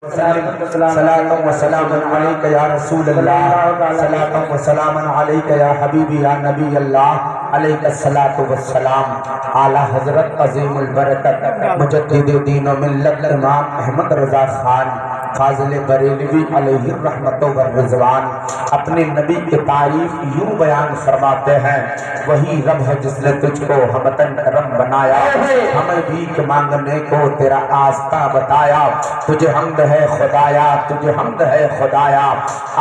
صلاة و سلام علیک یا رسول اللہ، صلاة و سلام علیک یا حبیبی یا نبی اللہ، علیک الصلاۃ والسلام۔ اعلیٰ حضرت عظیم البرکت مجدد دین و ملت امام احمد رضا خان فاضل بریلوی علیہ الرحمت والرضوان اپنے نبی کی تعریف یوں بیان فرماتے ہیں، وہی رب ہے جس نے تجھ کو ہمتن کرم بنایا، ہمیں بھیک مانگنے کو تیرا آستہ بتایا، تجھے حمد ہے خدایا، تجھے حمد ہے خدایا۔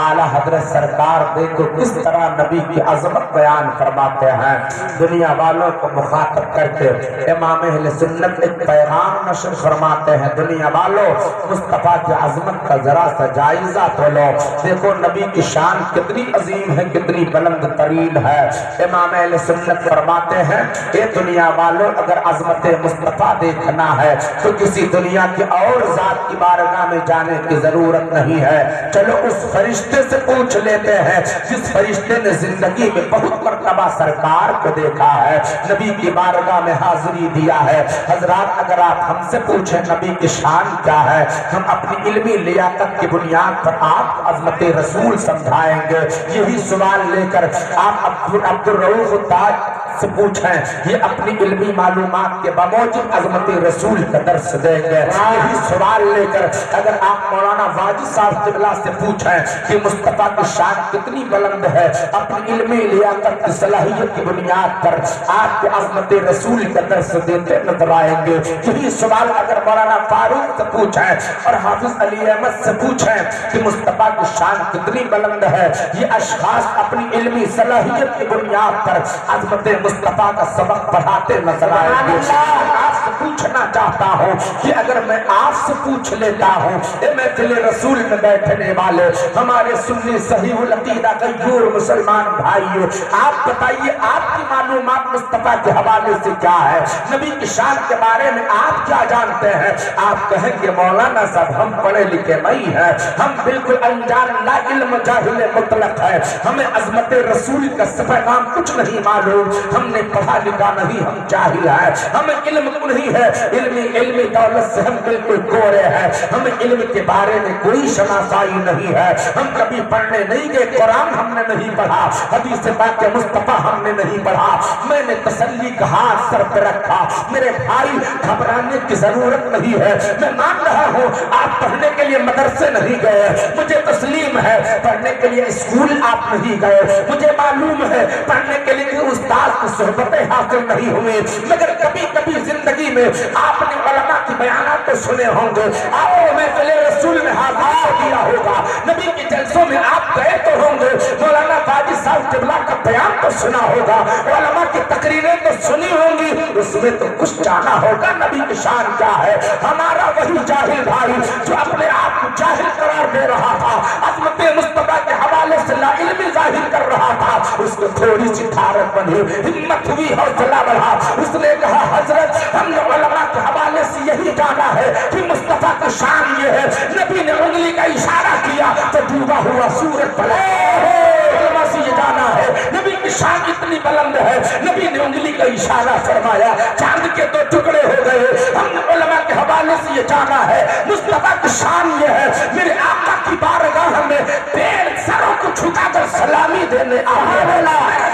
اعلیٰ حضرت سرکار دیکھو کس طرح نبی کی عظمت بیان فرماتے ہیں، دنیا والوں کو مخاطب کر کے امام اہل سنت ایک پیغام نشر فرماتے ہیں، دنیا والوں مصطفیٰ کی عظمت کا ذرا سا جائزہ تو لو، دیکھو نبی کی شان کتنی عظیم ہے، کتنی بلند ترین ہے۔ امام اہل سنت فرماتے ہیں اے دنیا والوں، اگر عظمت مصطفیٰ دیکھنا ہے تو کسی دنیا کی اور ذات کی بارگاہ میں جانے کی ضرورت نہیں ہے، چلو اس فرشتے سے پوچھ لیتے ہیں جس فرشتے نے زندگی میں بہت مرتبہ سرکار کو دیکھا ہے، نبی کی بارگاہ میں حاضری دیا ہے۔ حضرات اگر آپ ہم سے پوچھیں نبی کی شان کیا ہے، ہم اپنی علمی لیاقت کی بنیاد پر آپ کو عظمت رسول سمجھائیں گے۔ یہی سوال لے کر آپ عبد الرؤوف تاج سے پوچھیں، یہ اپنی علمی معلومات کے بموجب عظمت رسول کا درس دیں گے۔ یہی سوال لے کر اگر آپ مولانا واجد صاحب قبلہ سے پوچھیں کہ مصطفیٰ کی شان کتنی بلند ہے، اپنی علمی لیاقت کی صلاحیت کی بنیاد پر آپ کے عظمت رسول کا درس دیتے نظر آئیں گے۔ یہی سوال اگر مولانا فاروق سے پوچھیں اور حافظ علی احمد سے پوچھیں کہ مصطفیٰ کی شان کتنی بلند ہے، یہ اشخاص اپنی علمی صلاحیت کی بنیاد پر عظمت مصطفیٰ کا سبق پڑھاتے نظر آئیں گے۔ آپ سے پوچھنا چاہتا ہوں کہ اگر میں آپ سے پوچھ لیتا ہوں اے محفل رسول میں بیٹھنے والے ہمارے سنی صحیح العقیدہ غیور مسلمان بھائیو، آپ بتائیے آپ کی معلومات مصطفیٰ کے حوالے سے کیا ہے، نبی کی شان کے بارے میں آپ کیا جانتے ہیں؟ آپ کہیں گے مولانا صاحب ہم پڑھے لکھے نہیں ہیں، ہم بالکل انجان لا علم جاہل مطلق ہے، ہمیں عظمت رسول کا پیغام کچھ نہیں معلوم، ہم نے پڑھا لکھا نہیں، ہم جاہل ہیں، ہمیں علم نہیں ہے، علمی دولت سے ہم بالکل گورے ہیں، ہمیں علم کے بارے میں کوئی شناسائی نہیں ہے، ہم کبھی پڑھنے نہیں گئے، قرآن ہم نے نہیں پڑھا، حدیث پاک مصطفیٰ ہم نے نہیں پڑھا۔ میں نے تسلی کا ہاتھ سر پہ رکھا، میرے بھائی گھبرانے کی ضرورت نہیں ہے، میں مان رہا ہوں آپ پڑھنے کے لیے مدرسے نہیں گئے، مجھے تسلیم ہے پڑھنے کے لیے اسکول آپ نہیں گئے، مجھے معلوم ہے پڑھنے کے لیے استاد کی صحبتیں حاصل نہیں ہوئے، مگر کبھی کبھی زندگی میں آپ نے علماء کی بیانات تو سنے ہوں گے، آؤ محفل رسول میں حاضر کیا ہوگا، نبی کے جلسوں میں آپ گئے تو ہوں گے، مولانا واجد صاحب قبلہ کا بیان تو سنا ہوگا، علماء کی تقریریں تو سنی ہوں گی، اس میں تو کچھ جانا ہوگا نبی کی شان کیا ہے۔ ہمارا وہی جاہل بھائی جو اپنے آپ کو جاہل قرار دے رہا تھا، عظمت مصطفیٰ کے حوالے سے لا علمی ظاہر کر رہا تھا، اس کو تھوڑی سی ٹھارک بنی، ہمت ہوئی، حوصلہ بڑھا، اس نے کہا حضرت ہم نے علماء کے حوالے سے یہی جانا ہے کہ مصطفیٰ کی شان یہ ہے، نبی نے انگلی کا اشارہ کیا تو ڈوبا ہوا سورج پلٹ، علماء سے یہ جانا ہے نبی کی شان اتنی بلند ہے، نبی نے انگلی کا اشارہ فرمایا چاند کے دو ٹکڑے ہو گئے، ہم نے علماء کے حوالے سے یہ جانا ہے مصطفیٰ کی شان یہ ہے، میرے آقا کی بارگاہ میں پیر سروں کو جھکا کر سلامی دینے آئے،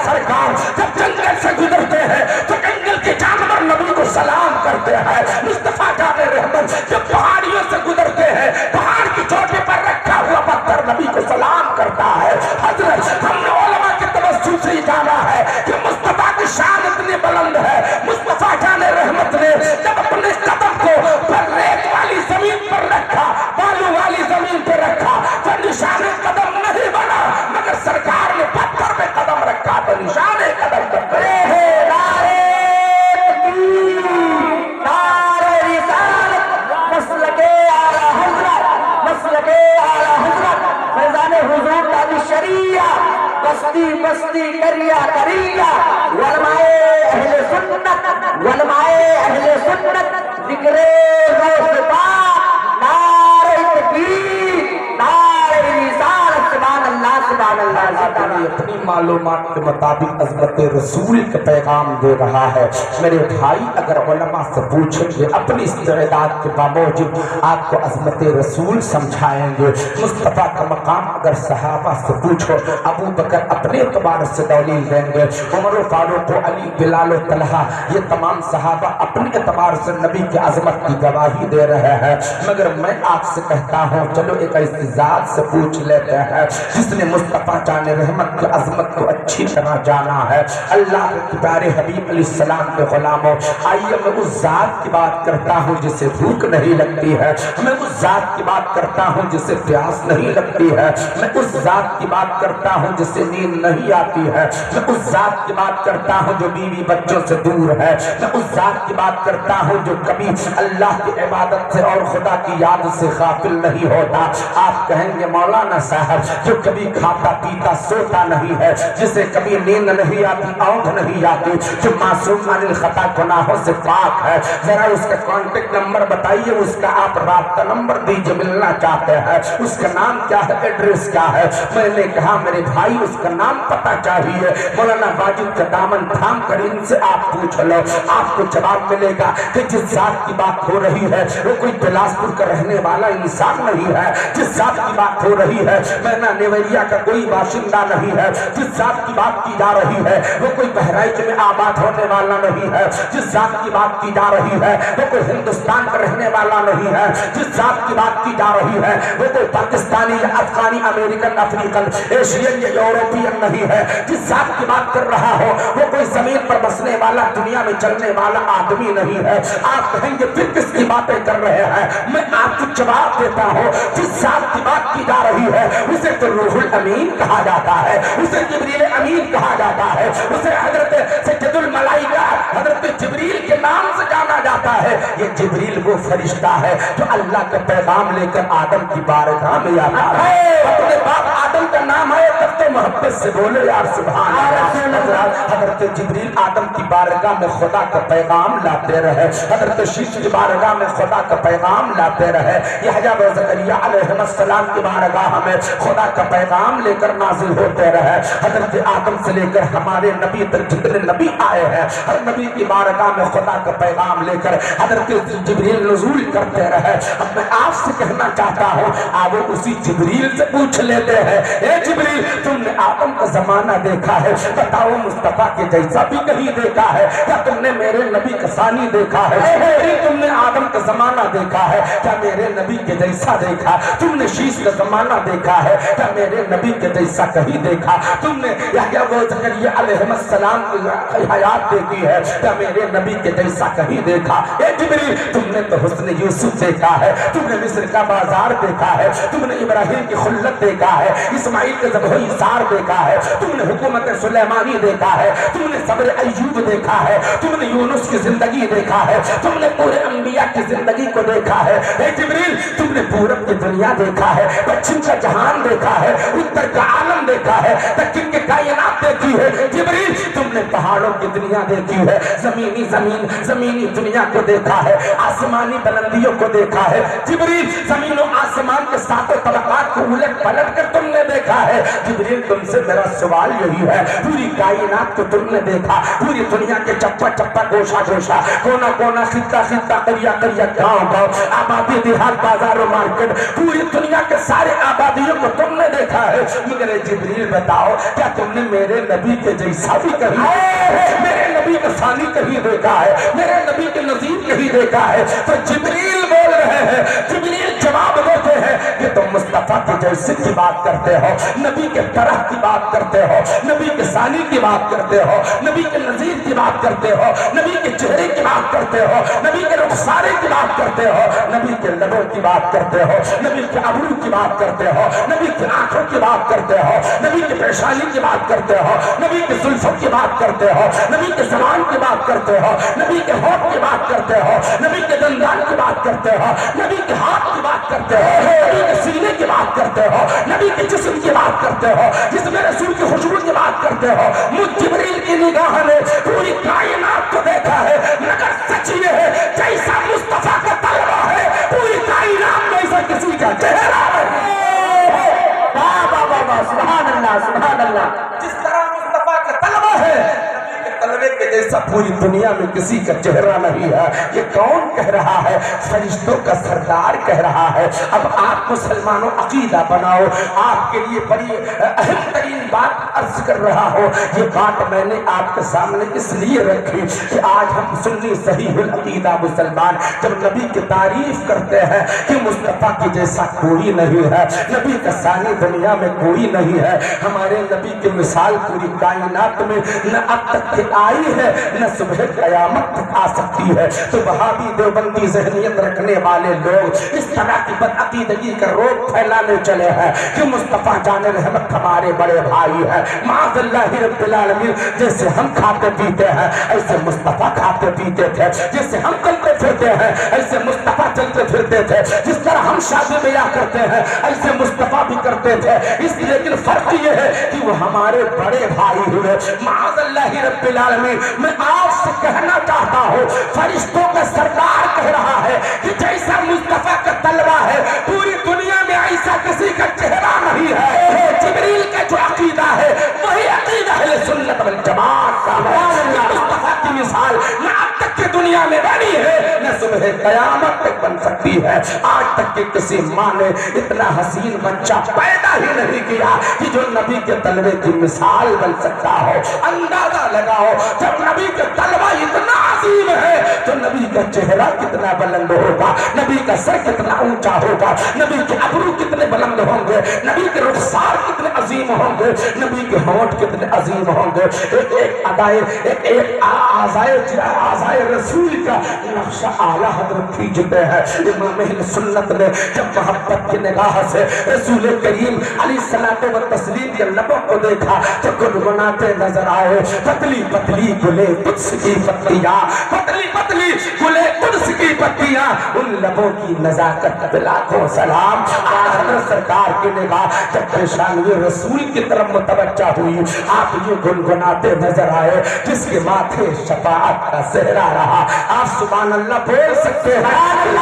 سرکار جب جنگل سے گزرتے ہیں تو جنگل کے جانور نبی کو سلام کرتے ہیں، مصطفیٰ جان رحمت جب پہاڑیوں سے گزرتے ہیں پہاڑ کی چوٹی پر رکھا ہوا پتھر نبی کو سلام کرتا ہے۔ حضرت ہم نے علماء کے توسل سے یہ جانا ہے کہ مصطفیٰ کی شان اتنی بلند ہے، مصطفیٰ جان رحمت نے جب اپنے قدم کو پر ریت والی زمین پر رکھا، بالو والی زمین پر رکھا تو نشان قدم نہیں بنا، مگر سرکار نے پتھر پہ قدم رکھا تو نشان قدم بن گئے۔ نعرہ تکبیر، نعرہ رسالت، مسلک اعلیٰ حضرت، مسلک اعلیٰ حضرت فیضان حضور تاج الشریعہ، بستی بستی کریا کریا، علماء اہل سنت، علماء اہل سنت، ذکر روز پاک، نعرہ تکبیر، نعرہ رسالت، سبحان اللہ سبحان اللہ۔ اپنی معلومات کے مطابق عظمت رسول کا پیغام دے رہا ہے۔ میرے بھائی اگر علماء سے پوچھیں گے اپنی استعداد کے باوجود آپ کو عظمت رسول سمجھائیں گے۔ مصطفیٰ کا مقام اگر صحابہ سے پوچھو ابو بکر اپنے اعتبار سے دلیل دیں گے، عمر و فاروق و علی بلال و طلحہ یہ تمام صحابہ اپنے اعتبار سے نبی کی عظمت کی گواہی دے رہے ہیں۔ مگر میں آپ سے کہتا ہوں چلو ایک ایسی ذات سے پوچھ لیتے ہیں جس نے مصطفیٰ جان رحمت کی عظمت کو اچھی طرح جانا ہے۔ اللہ کے پیارے حبیب علیہ السلام کے غلاموں، آئیے میں اس ذات کی بات کرتا ہوں جسے بھوک نہیں لگتی ہے، میں اس ذات کی بات کرتا ہوں جسے پیاس نہیں لگتی ہے، میں اس ذات کی بات کرتا ہوں جسے نیند نہیں آتی ہے، میں اس ذات کی بات کرتا ہوں جو بیوی بچوں سے دور ہے، میں اس ذات کی بات کرتا ہوں جو کبھی اللہ کی عبادت سے اور خدا کی یاد سے غافل نہیں ہوتا۔ آپ کہیں گے مولانا صاحب جو کبھی کھاتا پیتا سوتا نہیں ہے، جسے کبھی نیند نہیں آتی اونگ نہیں آتی، جو معصوم عن الخطا گناہوں سے پاک ہے، ذرا اس کا کانٹیکٹ نمبر بتائیے، اس کا آپ رابطہ نمبر دیجئے، ملنا چاہتے ہیں، اس کا نام کیا ہے، ایڈریس کیا ہے؟ میں نے کہا میرے بھائی اس کا نام پتا چاہیے، مولانا واجد کا دامن تھام کر ان سے آپ پوچھ لو، آپ کو جواب ملے گا کہ جس ذات کی بات ہو رہی ہے وہ کوئی بلاسپور کا رہنے والا انسان نہیں ہے، جس ذات کی بات ہو رہی ہے مینا نیوریا کا کوئی باشندہ نہیں ہے، جس ذات کی بات کی جا رہی ہے وہ کوئی بہرائچ میں آباد ہونے والا نہیں ہے، جس ذات کی بات کی جا رہی ہے وہ کوئی ہندوستان کا رہنے والا نہیں ہے، جس ذات کی بات کی جا رہی ہے وہ کوئی پاکستانی یا افغانی امریکن افریقن ایشین یا یوروپین نہیں ہے، جس ذات کی بات کر رہا ہو وہ کوئی زمین پر بسنے والا دنیا میں چلنے والا آدمی نہیں ہے۔ آپ کہیں گے پھر کس کی باتیں کر رہے ہیں؟ میں آپ کو جواب دیتا ہوں جس ذات کی بات کی جا رہی ہے اسے تو روح الامین کہا جاتا ہے، اسے جبریل امین کہا جاتا ہے، اسے حضرت سید الملائکہ حضرت جبریل کے نام سے جانا جاتا ہے۔ یہ جبریل وہ فرشتہ ہے جو اللہ کا پیغام لے کر آدم کی بارگاہ میں آتا ہے، اپنے باپ آدم کا نام ہے تب تو محبت سے بولے یار سبحان اللہ۔ حضرت جبریل آدم کی بارگاہ میں خدا کا پیغام لاتے رہے، حضرت شیش کی بارگاہ میں خدا کا پیغام لاتے رہے، یحییٰ و زکریا علیہ السلام کی بارگاہ میں خدا کا پیغام لے کر نازل ہوتے رہے، حضرت آدم سے لے کر ہمارے نبی تک جتنے نبی آئے ہیں ہر نبی کی بارگاہ میں خدا کا پیغام لے کر حضرت جبریل نزول کرتے رہے۔ اب میں آپ سے کہنا چاہتا ہوں آپ اسی جبریل سے پوچھ لیتے ہیں، اے جبریل تم نے آدم کا زمانہ دیکھا ہے، بتاؤ مصطفیٰ کے جیسا بھی کہیں دیکھا ہے؟ کیا تم نے میرے نبی کا ثانی دیکھا ہے؟ تم نے آدم کا زمانہ دیکھا ہے، کیا میرے نبی کے جیسا دیکھا؟ تم نے شیش کا زمانہ دیکھا ہے، کیا میرے نبی کے جیسا کہیں دیکھا؟ تم نے یحییٰ و زکریا علیہ السلام کی حیات دیکھی ہے، کیا میرے نبی کے جیسا کہیں دیکھا؟ اے جبریل تم نے تو حسن یوسف دیکھا ہے، تم نے مصر کا بازار دیکھا ہے، تم نے ابراہیم کی خلت دیکھا ہے، اسماعیل کے ذبح ایثار دیکھا ہے، تم نے حکومت سلیمانی دیکھا ہے، تم نے صبر ایوب دیکھا ہے، تم نے یونس کی زندگی دیکھا ہے، تم نے پورے انبیاء کی زندگی کو دیکھا ہے۔ اے جبریل تم نے پورب کی دنیا دیکھا ہے، پچھم کا جہان دیکھا ہے، اتر کا عالم دیکھا ہے، دکن کے کائنات دیکھی ہے۔ جبریل تم نے پہاڑوں کی دنیا دیکھی ہے، زمینی دنیا کو دیکھا ہے، آسمانی بلندیوں کو دیکھا ہے۔ جبریل زمین و آسمان کے ساتوں طبقات کو الٹ پلٹ کر تم نے دیکھا ہے۔ جبریل تم سے میرا سوال یہی ہے، پوری کائنات کو تم نے دیکھا، پوری دنیا کے چپا چپا گوشہ گوشہ کونا کونا خطہ خطہ قریہ قریہ گاؤں گاؤں آبادی دیہات بازار و مارکیٹ پوری دنیا کے سارے آبادیوں کو تم نے دیکھا ہے۔ مگر جبریل بتاؤ کیا تم نے میرے نبی کے جیسا بھی کہیں میرے نبی کا ثانی کہیں دیکھا ہے، میرے نبی کے نظیر کہیں دیکھا ہے؟ تو جبریل بول رہے ہیں، جبریل جواب دیتے ہیں کہ تم مصطفیٰ کے جیسے کی بات کرتے ہو، نبی کے طرح کی بات کرتے ہو، نبی کے ثانی کی بات کرتے ہو، نبی کے نظیر کی بات کرتے ہو، نبی کے چہرے کی بات کرتے ہو، نبی کے رخسارے کی بات کرتے ہو، نبی کے لبوں کی بات کرتے ہو، نبی کے ابرو کی بات کرتے ہو، نبی کی آنکھوں کی بات کرتے ہو، نبی کی پیشانی کی بات کرتے ہو، نبی کے زلفوں کی بات کرتے ہو، نبی کے زبان کی بات کرتے ہو، نبی کے ہونٹ کی بات کرتے ہو، نبی کے دندان کی بات کرتے ہو، نبی کے ہاتھ کی بات کرتے ہو، نبی کے سینے کی بات کرتے ہو، نبی کے جسم کی بات کرتے ہو، جسم رسول کی خوشبو کی بات کرتے ہو۔ مجھ جبریل کی نگاہ نے پوری کائنات کو دیکھا ہے، مگر سچ یہ ہے جیسا مصطفیٰ کا طلبہ ہے پوری کائنات میں ایسا کسی کا چہرہ ہے۔ واہ واہ واہ واہ، سبحان اللہ سبحان اللہ۔ جس طرح جیسا پوری دنیا میں کسی کا چہرہ نہیں ہے. یہ کون کہہ رہا ہے؟ فرشتوں کا سردار کہہ رہا ہے. اب آپ مسلمانوں عقیدہ بناؤ. آپ کے لیے بڑی اہم ترین بات عرض کر رہا ہوں. یہ بات میں نے آپ کے سامنے اس لیے رکھی کہ آج ہم سنی صحیح العقیدہ مسلمان جب نبی کی تعریف کرتے ہیں کہ مصطفیٰ کی جیسا کوئی نہیں ہے, نبی کا ثانی دنیا میں کوئی نہیں ہے, ہمارے نبی کی مثال پوری کائنات میں نہ اب تک کہ آئی ہے نہ صبح قیامت تک آ سکتی ہے, تو وہابی دیوبندی ذہنیت رکھنے والے لوگ اس طرح کی بدعقیدگی کا روگ پھیلانے چلے ہیں کہ مصطفیٰ جان رحمت ہمارے بڑے بھائی ہیں. معاذ اللہ رب العالمین, جیسے ہم کھاتے پیتے ہیں ایسے مصطفیٰ کھاتے پیتے تھے, جیسے ہم چلتے پھرتے ہیں ایسے مصطفیٰ چلتے پھرتے تھے, جس طرح ہم شادی بیاہ کرتے ہیں ایسے مصطفیٰ بھی کرتے تھے. اس لیکن فرق یہ ہے کہ وہ ہمارے بڑے بھائی ہوئے. معاذ اللہ رب العالمین, میں آپ سے کہنا چاہتا ہوں فرشتوں کا سردار کہہ رہا ہے کہ جیسا مصطفیٰ کا طلبہ ہے پوری دنیا میں ایسا کسی کا چہرہ نہیں ہے. جبریل کا جو عقیدہ ہے وہی عقیدہ ہے سنت والجماعت کا. مصطفیٰ کی مثال نہ اب تک کی دنیا میں بنی ہے نہ صبح قیامت تک بن سکتی ہے. آج تک کہ کسی ماں نے اتنا حسین بچہ پیدا ہی نہیں کیا کہ جو نبی کے طلبے کی مثال بن سکتا ہو. اندازہ لگاؤ جب نبی کے طلبہ اتنا عظیم ہے تو نبی کا چہرہ کتنا بلند ہوگا, نبی کا سر کتنا اونچا ہوگا, نبی کے ابرو کتنے بلند ہوں گے, نبی کے رخسار کتنے عظیم ہوں گے, نبی کے ہونٹ کتنے عظیم ہوں گے. ایک آزائے رسول کا نقشہ اعلیٰ حضرت کھینچتے ہیں. امام اہل سنت نے جب محبت کی نگاہ سے رسول کریم علیہ الصلوۃ والتسلیم کے لبوں کو دیکھا تو گنگناتے نظر آئے. پتلی پتلی گلے قدس کی پتیاں, پتلی پتلی گلے قدس کی پتیاں, ان لبوں کی نزاکت پہ لاکھوں سلام. حضرت سرکار کی نگاہ جب پیشانی رسول کی طرف متوجہ ہوئی آپ یہ گنگناتے نظر آئے جس کے ماتھے شفاعت کا صحرا رہا. آپ سبحان اللہ بول سکتے ہیں,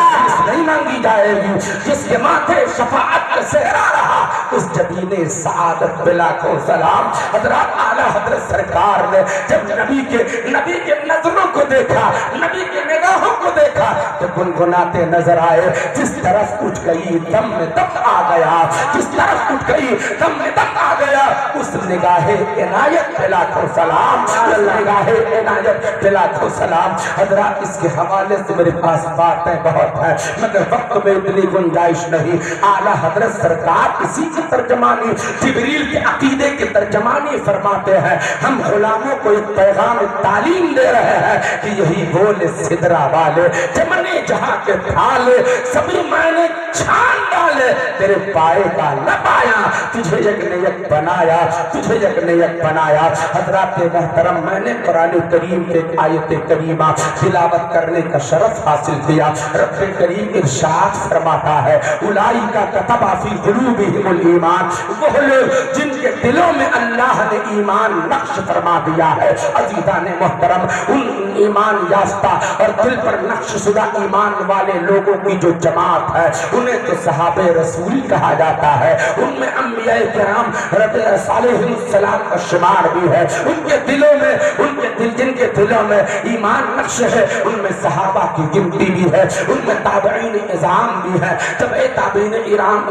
نہیں مانگی جائے گی. جس کے ماتھے شفاعت کا صحرا رہا اس جبین سعادت پہ لاکھوں سلام. حضرات اعلیٰ حضرت سرکار نے جب نبی کے نظروں کو دیکھا, نبی کے نگاہوں کو دیکھا تو گنگناتے نظر آئے. جس طرف اٹھ گئی دم میں دم آ گیا, جس طرف اٹھ گئی دم میں دم آ گیا. اس نگاہ عنایت پہ لاکھوں سلام, اس نگاہ عنایت پہ لاکھوں سلام. حضرات اس کے حوالے سے میرے پاس باتیں بہت ہیں مگر وقت میں اتنی گنجائش نہیں. اعلیٰ حضرت سرکار اسی کی ترجمانی جبریل کے عقیدے کی ترجمانی فرماتے ہیں. ہم غلاموں کو ایک پیغام تعلیم دے رہے ہیں کہ یہی بولے سدرا والے جمنے جہاں کے تھالے سبھی میں نے چھان ڈالے, تیرے پائے کا لپایا, تجھے یک نے یک بنایا, تجھے یک نے یک بنایا. حضرات محترم, میں نے قرآن کریم کے آیت کریمہ تلاوت کرنے کا شرف حاصل کیا. رب کریم ارشاد فرماتا ہے اولئک کتب فی قلوبہم الایمان, وہ لوگ جن کے دلوں میں اللہ نے ایمان نقش فرما دیا ہے. عزیزان محترم, ان ایمان یافتہ اور دل پر نقش شدہ ایمان والے لوگوں کی جو جماعت ہے انہیں تو صحابہ رسول کہا جاتا ہے. ان میں انبیاء کرام صالح السلام کا شمار بھی ہے. ان کے دلوں میں, جن کے دلوں میں ایمان نقش ہے ان میں صحابہ کی گنتی بھی ہے, ان میں تابعین اعظام بھی ہے, تبع تابعین کرام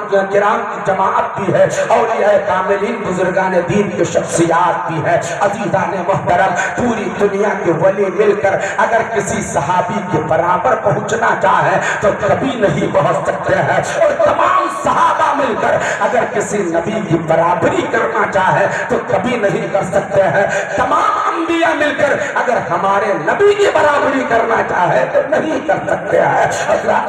کی جماعت بھی ہے, اولیاء کاملین بزرگان دین کی شخصیات بھی ہے. عزیزان محترم, پوری دنیا کے ولی مل کر اگر کسی صحابی کے برابر پہنچنا چاہے تو کبھی نہیں پہنچ سکتے ہیں, اور تمام صحابہ مل کر اگر کسی نبی کی برابری کرنا چاہے تو کبھی نہیں کر سکتے ہیں. تمام انبیاء مل کر اگر ہمارے نبی کی برابری کرنا چاہے تو نہیں کر سکتے ہیں.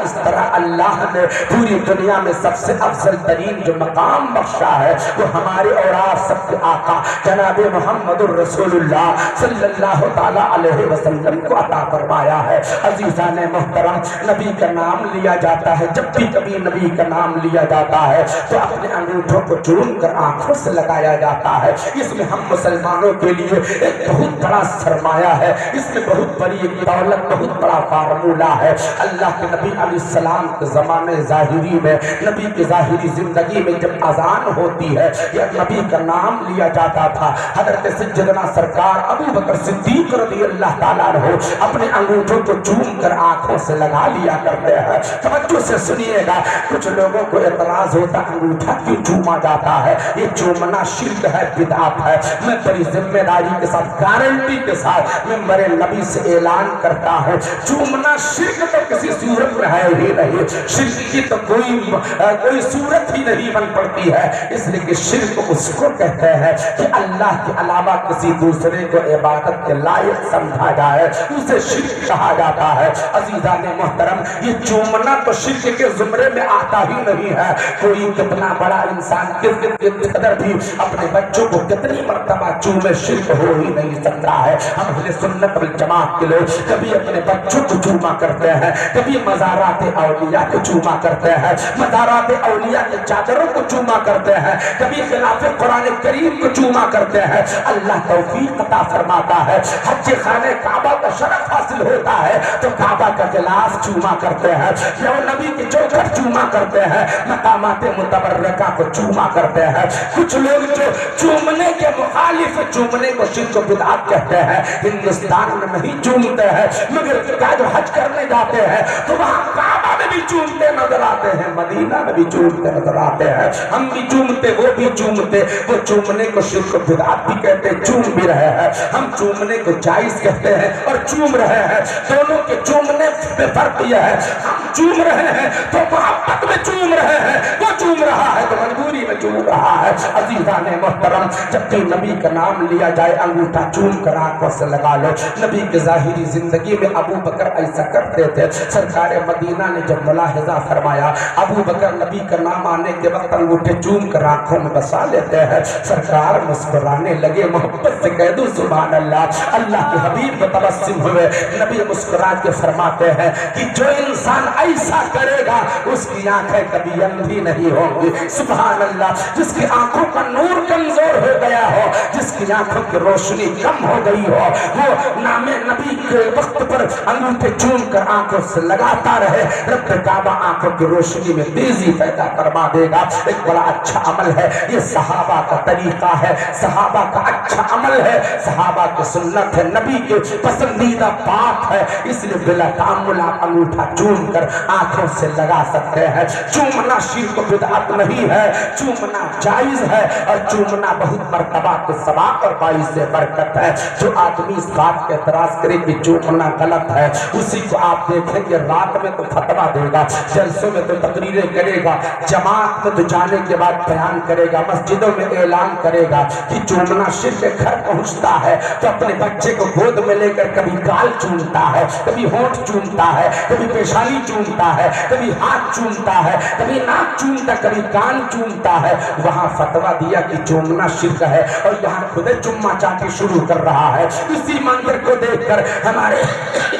اس طرح اللہ نے پوری دنیا میں سب سے افضل ترین جو مقام بخشا ہے وہ ہمارے اور آپ سب کے آقا جناب محمد الرسول اللہ صلی اللہ تعالی علیہ وسلم کو عطا فرمایا ہے. عزیزان محترم, نبی کا نام لیا جاتا ہے, جب بھی کبھی نبی کا نام لیا جاتا ہے تو اپنے انگوٹھوں کو چوم کر آنکھوں سے لگایا جاتا ہے. اس میں ہم مسلمانوں کے لیے ایک بہت بڑا سرمایہ ہے، اس میں بہت بڑی ایک دولت، بہت بڑا فارمولہ ہے۔ اللہ کے نبی علیہ السلام کے زمانے ظاہری میں، نبی کی ظاہری زندگی میں جب اذان ہوتی ہے یا نبی کا نام لیا جاتا تھا، حضرت سیدنا سرکار ابو بکر صدیق رضی اللہ تعالیٰ عنہ اپنے انگوٹھوں کو چوم کر آنکھوں سے لگا لیا کرتے ہیں۔ توجہ سے سنیے گا، کچھ لوگوں کو اعتراض ہوتا انگوٹھا کیوں چوما جاتا ہے؟ یہ چومنا شرک ہے، بدعت ہے۔ میں بڑی ذمہ داری کے ساتھ، گارنٹی کے ساتھ منبر نبی سے اعلان کرتا ہوں، چومنا شرک تو کسی صورت میں ہے ہی نہیں، شرک کی تو کوئی صورت ہی نہیں بن پڑتی ہے۔ اس لیے کہ شرک اس کو کہتے ہیں کہ اللہ کے علاوہ کسی دوسرے کو عبادت کے لائق سمجھا جائے، اسے شرک کہا جاتا ہے۔ عزیزان محترم، یہ چومنا تو شرک کے زمرے میں آتا ہی نہیں ہے۔ کوئی کتنا بڑا انسان کس قدر بھی اپنے بچوں کو کتنی مرتبہ چومے، شرک ہو ہی نہیں سکتا ہے۔ ہم اہل سنت والجماعت کے لوگ کبھی اپنے بچوں کو چوما کرتے ہیں، کبھی مزارات اولیاء کو چوما کرتے ہیں، مزارات اولیاء کے چادروں کو چوما کرتے ہیں، کبھی خلاف قرآن کریم کو چوما کرتے ہیں۔ اللہ توفیق عطا فرماتا ہے، حج خانہ کعبہ کا شرف حاصل ہوتا ہے تو کعبہ کا غلاف چوما کرتے ہیں، یا نبی کی چوکھٹ چوما کرتے ہیں، مقامات متبرکہ کو چوما کرتے ہیں۔ کچھ لوگ جو چومنے کے مخالف چومنے کو شرک و بدعت کہتے ہیں، ہندوستان میں نہیں چومتے ہیں، مگر جو حج کرنے جاتے ہیں تو وہاں کعبہ میں بھی چومتے نظر آتے ہیں، مدینہ میں بھی چومتے نظر آتے ہیں۔ ہم بھی چومتے، وہ بھی چومتے، وہ چومنے کو شرک و بدعت بھی کہتے، چوم بھی رہے ہیں۔ ہم چومنے کو جائز کہتے ہیں اور چوم رہے ہیں، دونوں کے چومنے میں فرق یہ ہے، ہم چوم رہے ہیں تو محبت میں چوم رہے ہیں، وہ چوم رہا ہے تو مجبوری میں چوم رہا ہے۔ عزیزان محترم، جب بھی نبی کا نام لیا جائے انگوٹھا چوم کر آنکھوں سے لگا لو۔ نبی کی ظاہری زندگی میں ابو بکر ایسا کرتے تھے۔ سرکار مدینہ نے جب ملاحظہ فرمایا ابو بکر نبی کا نام آنے کے وقت انگوٹھے چوم کر آنکھوں میں بسا لیتے ہیں، سرکار مسکرانے لگے، محبت سے کہہ دو سبحان اللہ۔ اللہ کے حبیب متبسم ہوئے، نبی مسکرا کے فرماتے ہیں کہ جو انسان ایسا کرے گا اس کی آنکھیں کبھی اندھی نہیں ہوں گی، سبحان اللہ۔ جس کی آنکھوں کا نور کمزور ہو گیا ہو، جس کی آنکھوں کی روشنی کم ہو گئی ہو، وہ نام نبی کے وقت پر انگوٹھے چوم کر آنکھوں سے لگاتا رہے، رب کعبہ آنکھوں کی روشنی میں تیزی پیدا فرما دے گا۔ ایک بڑا اچھا عمل ہے، یہ صحابہ کا طریقہ ہے، صحابہ کا اچھا عمل ہے، صحابہ کی سنت ہے، نبی کے پسندیدہ بات ہے، اس لیے بلا تعامل آپ انگوٹھا چوم کر آنکھوں سے لگا سکتے ہیں۔ چومنا شرک و بدعت نہیں ہے، چومنا جائز ہے، اور چومنا بہت مرتبہ کے ثواب اور باعث برکت ہے۔ جو آدمی اس بات کے اعتراض کرے کہ چومنا غلط ہے، اسی کو آپ دیکھیں کہ رات میں تو فتویٰ دے گا، جلسوں میں تو تقریریں کرے گا، جماعت میں تو جانے کے بعد بیان کرے گا، مسجدوں میں اعلان کرے گا کہ چومنا شرک گھر پہنچتا ہے تو اپنے بچے کو گود میں لے کر کبھی گال چومتا ہے، کبھی ہونٹ چومتا ہے، کبھی پیشانی چومتا ہے، کبھی ہاتھ چومتا ہے، کبھی ناک چومتا، کبھی کان چومتا ہے۔ وہاں فتویٰ دیا کہ چومنا شرک ہے، اور یہاں خود چما چاٹی شروع کر رہا ہے۔ اسی منظر کو دیکھ کر ہمارے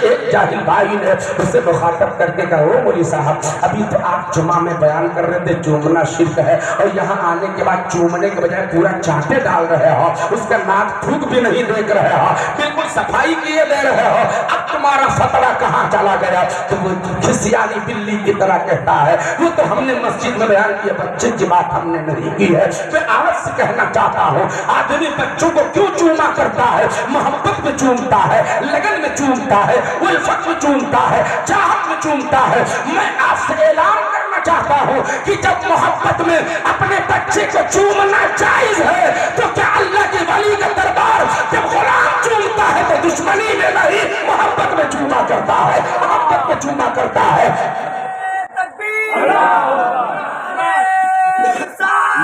ایک جاہل بھائی نے اسے مخاطب کر کے کہا، او مولوی صاحب، ابھی تو آپ جمعہ میں بیان کر رہے تھے چومنا شرک ہے، اور یہاں آنے کے بعد چومنے کے بجائے پورا چاٹے ڈال رہے ہو، اس کا ناک تھوک بھی نہیں دیکھ رہے ہو، بالکل صفائی کیے دے رہے ہو، اب تمہارا فتویٰ کہاں چلا گیا؟ تو وہ کھسیانی بلی کی طرح کہتا ہے، وہ تو ہم نے مسجد میں بیان کیا، بچے کی بات ہم نے نہیں کی ہے۔ میں آج سے کہنا چاہتا ہوں، آدمی بچوں کو کیوں چوما کرتا ہے؟ محبت میں چومتا ہے، لگن میں چومتا ہے، الفت میں چومتا ہے، چاہت میں چومتا ہے۔ میں آپ سے اعلان کرنا چاہتا ہوں کہ جب محبت میں اپنے بچے کو چومنا جائز ہے تو کیا اللہ کے ولی کا دربار جب غلام چومتا ہے تو دشمنی میں نہیں، محبت میں چوما کرتا ہے، محبت میں چوما کرتا ہے۔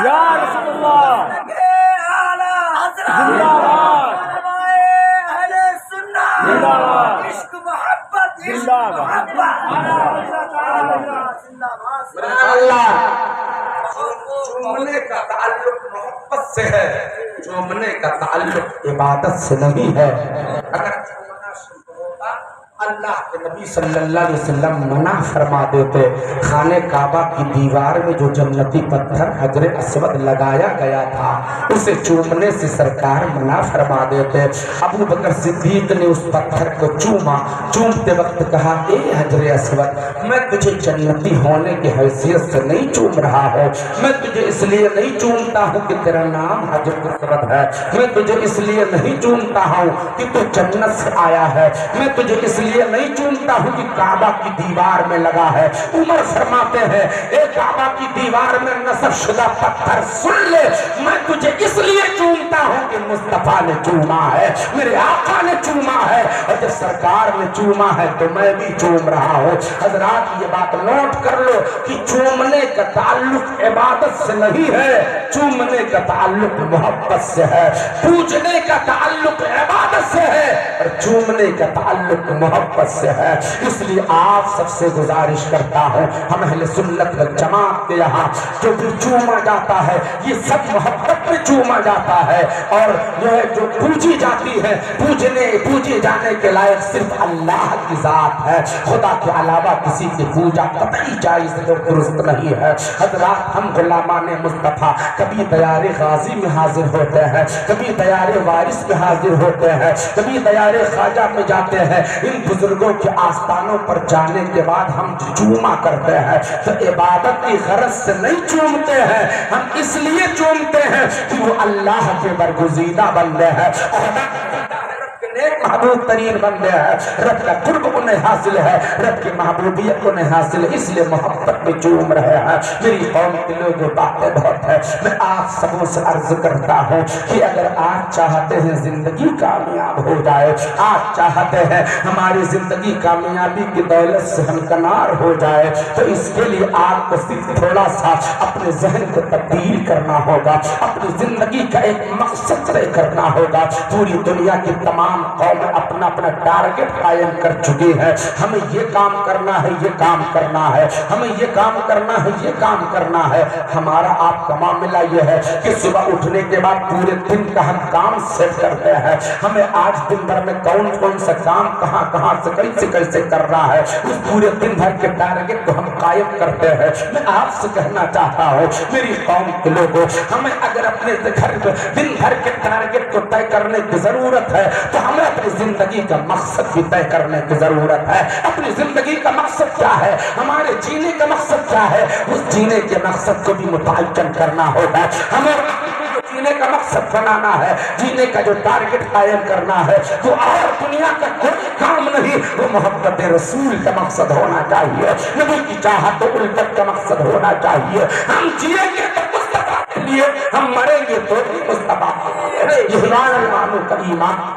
یا رسول اللہ چومنے کا تعلق محبت سے ہے، چومنے کا تعلق عبادت سے نہیں ہے۔ اگر چومنا شروع ہوتا اللہ کے نبی صلی اللہ علیہ وسلم منع فرما دیتے، خانہ کعبہ کی دیوار میں جو جنتی پتھر حجر اسود لگایا گیا تھا اسے چومنے سے سرکار منع فرما دیتے۔ ابو بکر صدیق نے اس پتھر کو چوما، چومتے وقت کہا اے حجر اسود میں تجھے جنتی ہونے کی حیثیت سے نہیں چوم رہا ہوں، میں تجھے اس لیے نہیں چومتا ہوں کہ تیرا نام حجر اسود ہے، میں تجھے اس لیے نہیں چومتا ہوں کہ تو جنت سے آیا ہے، میں تجھے اس لیے نہیں چومتا ہوں کہ کعبہ کی دیوار میں لگا ہے۔ عمر فرماتے ہیں اے کعبہ کی دیوار میں نصب شدہ پتھر سن لے، میں تجھے اس لیے چومتا ہوں کہ مصطفیٰ نے چوما ہے، میرے آقا نے چوما ہے، اور جب سرکار نے چوما ہے تو میں بھی چوم رہا ہوں۔ حضرات یہ بات نوٹ کر لو کہ چومنے کا تعلق عبادت سے نہیں ہے، چومنے کا تعلق محبت سے ہے، پوجنے کا تعلق عبادت سے ہے، اور چومنے کا تعلق محبت سے ہے۔ اس لیے آپ سب سے گزارش کرتا ہوں، ہم اہل سنت والجماعت کے یہاں جو بھی چوما جاتا ہے یہ سب محبت میں چوما جاتا ہے، اور جو پوجی جاتی ہے پوجے جانے کے لائق صرف اللہ کی ذات ہے، خدا کے علاوہ کسی کی پوجا قطعی جائز اور درست نہیں ہے۔ حضرات ہم غلامان مصطفیٰ کبھی دیار غازی میں حاضر ہوتے ہیں، کبھی دیار وارث میں حاضر ہوتے ہیں، کبھی دیار خواجہ میں جاتے ہیں، ان بزرگوں کے آستانوں پر جانے کے بعد ہم چوما کرتے ہیں تو عبادت کی غرض سے نہیں چومتے ہیں، ہم اس لیے چومتے ہیں کہ وہ اللہ کے برگزیدہ بندے ہیں، ایک محبوب ترین بندے ہیں، رب کا قرب انہیں حاصل ہے، رب کی محبوبیت انہیں حاصل ہے، اس لیے محبت میں چوم رہے ہیں۔ میری قوم کے لوگوں باتیں بہت ہے، میں آپ سبوں سے عرض کرتا ہوں کہ اگر آپ چاہتے ہیں زندگی کامیاب ہو جائے، آپ چاہتے ہیں ہماری زندگی کامیابی کی دولت سے ہمکنار ہو جائے، تو اس کے لیے آپ کو صرف تھوڑا سا اپنے ذہن کو تبدیل کرنا ہوگا، اپنی زندگی کا ایک مقصد طے کرنا ہوگا۔ پوری دنیا کی تمام قوم اپنا اپنا ٹارگٹ قائم کر چکی ہے، ہمیں یہ کام کرنا ہے، یہ کام کرنا ہے، ہمیں یہ کام کرنا ہے، یہ کام کرنا ہے۔ ہمارا آپ کا معاملہ یہ ہے کہ صبح اٹھنے کے بعد پورے دن کا ہم کام سیٹ کرتے ہیں، ہمیں آج دن بھر میں کون کون سا کام کہاں سے کیسے کرنا ہے، اس پورے دن بھر کے ٹارگٹ کو ہم قائم کرتے ہیں۔ میں آپ سے کہنا چاہتا ہوں میری قوم کے لوگوں، ہمیں اگر اپنے دن بھر کے ٹارگٹ کو طے کرنے کی ضرورت ہے تو ہمیں اپنی زندگی کا مقصد بھی طے کرنے کی ضرورت ہے۔ اپنی زندگی کا مقصد کیا ہے، ہمارے جینے کا مقصد کیا ہے، اس جینے کے مقصد کو بھی متعین کرنا ہوگا۔ ہمیں جینے کا مقصد بنانا ہے، جینے کا جو ٹارگٹ قائم کرنا ہے وہ اور دنیا کا کوئی کام نہیں، وہ محبت رسول کا مقصد ہونا چاہیے، نبی کی چاہت و الفت کا مقصد ہونا چاہیے۔ ہم جیئیں گے تو مصطفیٰ کے لیے، ہم مریں گے تو بھی مصطفیٰ کے لیے۔ یہ ایمانوں کا ایمان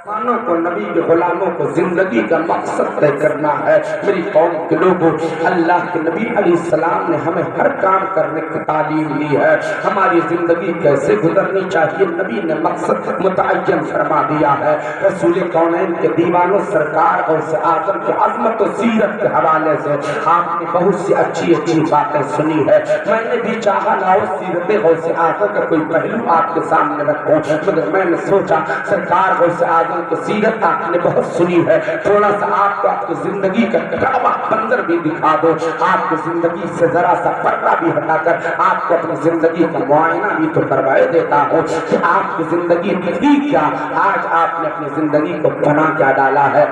مسلمانوں کو، نبی کے غلاموں کو زندگی کا مقصد طے کرنا ہے۔ میری قوم کے لوگوں، اللہ کے نبی علیہ السلام نے ہمیں ہر کام کرنے کی تعلیم دی ہے، ہماری زندگی کیسے گزرنی چاہیے نبی نے مقصد متعین فرما دیا ہے۔ رسول کونین کے دیوانوں سرکار اور اعظم کی عظمت و سیرت کے حوالے سے آپ نے بہت سی اچھی باتیں سنی ہے، میں نے بھی چاہا لاؤ سیرت غوث اعظم کا کوئی پہلو آپ کے سامنے رکھوں، مگر میں نے سوچا سرکار غوث اعظم کی سیرت آپ نے بہت سنی ہے، تھوڑا سا آپ کی زندگی کا کعبہ منظر بھی دکھا دو، آپ کی زندگی سے ذرا سا پردہ بھی ہٹا کر آپ کو اپنی زندگی کا معائنہ بھی تو کروائے دیتا ہوں کہ آپ کی زندگی تھی کیا، آج آپ نے اپنی زندگی کو بنا کیا ڈالا ہے۔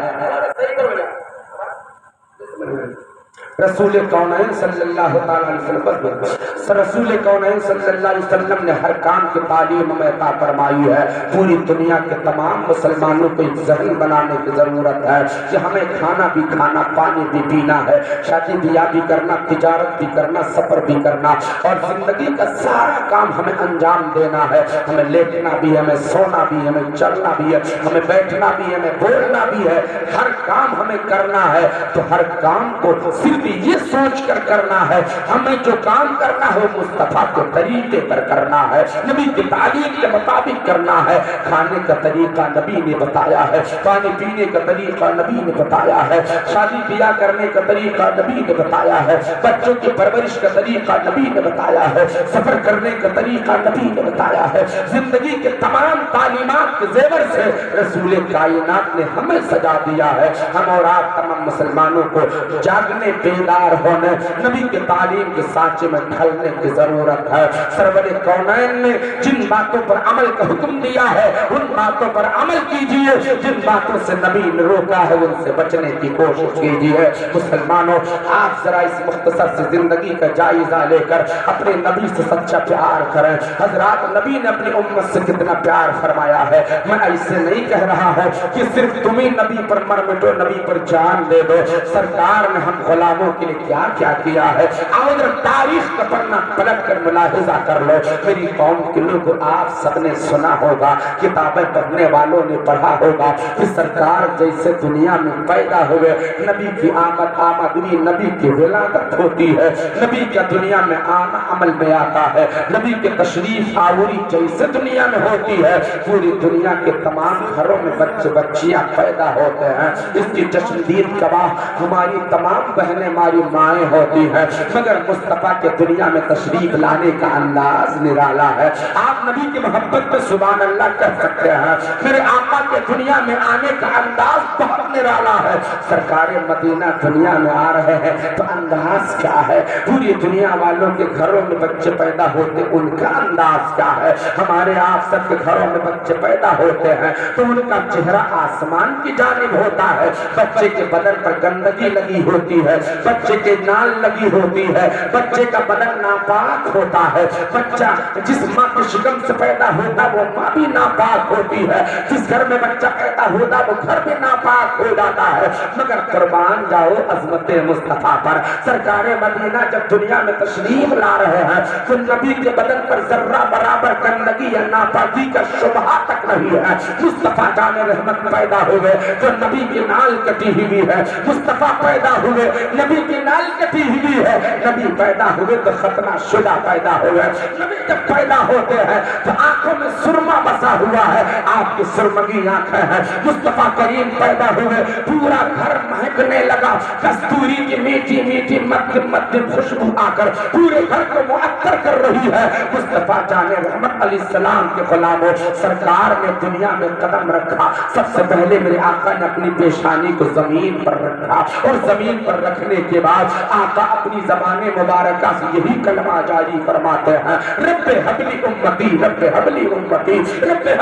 رسول کونین صلی اللہ تعالی علیہ وسلم، رسول کونین صلی اللہ علیہ وسلم نے ہر کام کی تعلیم ہمیں عطا فرمائی ہے۔ پوری دنیا کے تمام مسلمانوں کو ایک ذہن بنانے کی ضرورت ہے کہ ہمیں کھانا بھی کھانا، پانی بھی پینا ہے، شادی بیاہ بھی کرنا، تجارت بھی کرنا، سفر بھی کرنا، اور زندگی کا سارا کام ہمیں انجام دینا ہے۔ ہمیں لیٹنا بھی ہے، ہمیں سونا بھی ہے، ہمیں چلنا بھی ہے، ہمیں بیٹھنا بھی ہے، ہمیں بولنا بھی ہے، ہر کام ہمیں کرنا ہے۔ تو ہر کام کو صرف بھی یہ سوچ کر کرنا ہے ہمیں جو کام کرنا ہے مصطفیٰ کے طریقے پر کرنا ہے، نبی کی تعلیم کے مطابق کرنا ہے۔ کھانے کا طریقہ نبی نے بتایا ہے، پانی پینے کا طریقہ نبی نے بتایا ہے، شادی بیاہ کرنے کا طریقہ نبی نے بتایا ہے، بچوں کی پرورش کا طریقہ نبی نے بتایا ہے، سفر کرنے کا طریقہ نبی نے بتایا ہے۔ زندگی کے تمام تعلیمات کے زیور سے رسول کائنات نے ہمیں سجا دیا ہے۔ ہم اور آپ تمام مسلمانوں کو جاگنے، بیدار ہونے، نبی کے تعلیم کے سانچے میں ڈھلنے کی ضرورت ہے۔ سرور کونین نے جن باتوں پر عمل کا حکم دیا ہے ان باتوں پر عمل کیجئے، جن باتوں سے نبی نے روکا ہے ان سے بچنے کی کوشش کیجئے۔ مسلمانوں، آپ ذرا اس مختصر سی زندگی کا جائزہ لے کر اپنے نبی سے سچا پیار کریں۔ حضرات، نبی نے اپنی امت سے کتنا پیار فرمایا ہے۔ میں ایسے نہیں کہہ رہا ہے کہ صرف تمہیں نبی پر مر مٹو، نبی پر جان دے دو۔ سرکار نے ہم غلاموں کے لیے کیا کیا کیا ہے، اور تاریخ کا پڑھنا پلٹ کر ملاحظہ کر لو۔ میری قوم کے لوگ، آپ سب نے سنا ہوگا، کتابیں پڑھنے والوں نے پڑھا ہوگا کہ سرکار جیسے دنیا میں پیدا ہوئے، نبی کی آمد ہوئی، نبی کی ولادت ہوتی ہے، نبی کا دنیا میں آنا عمل میں آتا ہے، نبی کے تشریف آوری جیسے دنیا میں ہوتی ہے، پوری دنیا کے تمام گھروں میں بچے بچیاں پیدا ہوتے ہیں۔ اس کی جشندیر گواہ ہماری تمام بہنیں، ہماری مائیں ہوتی ہیں، مگر مصطفیٰ کے دنیا میں تشریف لانے کا انداز نرالا ہے۔ آپ نبی کی محبت میں سبحان اللہ کہہ سکتے ہیں۔ میرے آقا کے دنیا میں آنے کا انداز بہت نرالا ہے۔ سرکار مدینہ دنیا میں آ رہے ہیں تو انداز کیا ہے؟ پوری دنیا والوں کے گھروں میں بچے پیدا ہوتے، ان کا انداز کیا ہے؟ ہمارے آپ سب کے گھروں میں بچے پیدا ہوتے ہیں تو ان کا چہرہ آسمان کی جانب ہوتا ہے۔ بچے کے بدن پر گندگی لگی ہوتی ہے، بچے کے نال لگی ہوتی ہے، بچے کا بدن ناپاک ہوتا ہے۔ بچہ جس ماں کے شکم سے پیدا ہوتا وہ ماں بھی ناپاک ہوتی ہے، جس گھر میں بچہ پیدا ہوتا وہ گھر بھی ناپاک ہو جاتا ہے۔ مگر قربان جاؤ عظمت مصطفیٰ پر، سرکار مدینہ جب دنیا میں تشریف لا رہے ہیں تو نبی کے بدن پر ذرہ برابر گندگی یا ناپاکی کا شبہ تک نہیں ہے۔ مصطفیٰ جان رحمت پیدا ہوئے تو نبی کی نال کٹی ہوئی ہے، مصطفیٰ پیدا ہوئے نبی کی نال کٹی ہوئی ہے، نبی پیدا ہوئے تو ختنہ شدہ پیدا ہوئے۔ نبی جب پیدا ہوتے ہیں تو آنکھوں میں سرما بسا ہوا ہے، آپ کی سرمگی آنکھیں ہیں۔ مصطفیٰ کریم پیدا ہوئے، پورا گھر مہکنے لگا، کستوری کی میٹھی میٹھی مدھم مدھم خوشبو آ کر پورے گھر کو معطر کر رہی ہے۔ مصطفیٰ جان رحمت علیہ السلام کے غلاموں، سرکار نے دنیا میں قدم رکھا، سب سے پہلے میرے آقا نے اپنی پیشانی کو زمین پر رکھا، اور زمین پر رکھنے کے بعد آقا اپنی زبان مبارکہ سے یہی کلمہ جاری فرماتے ہیں، رب حبلی امتی، رب حبلی امتی، رب حبلی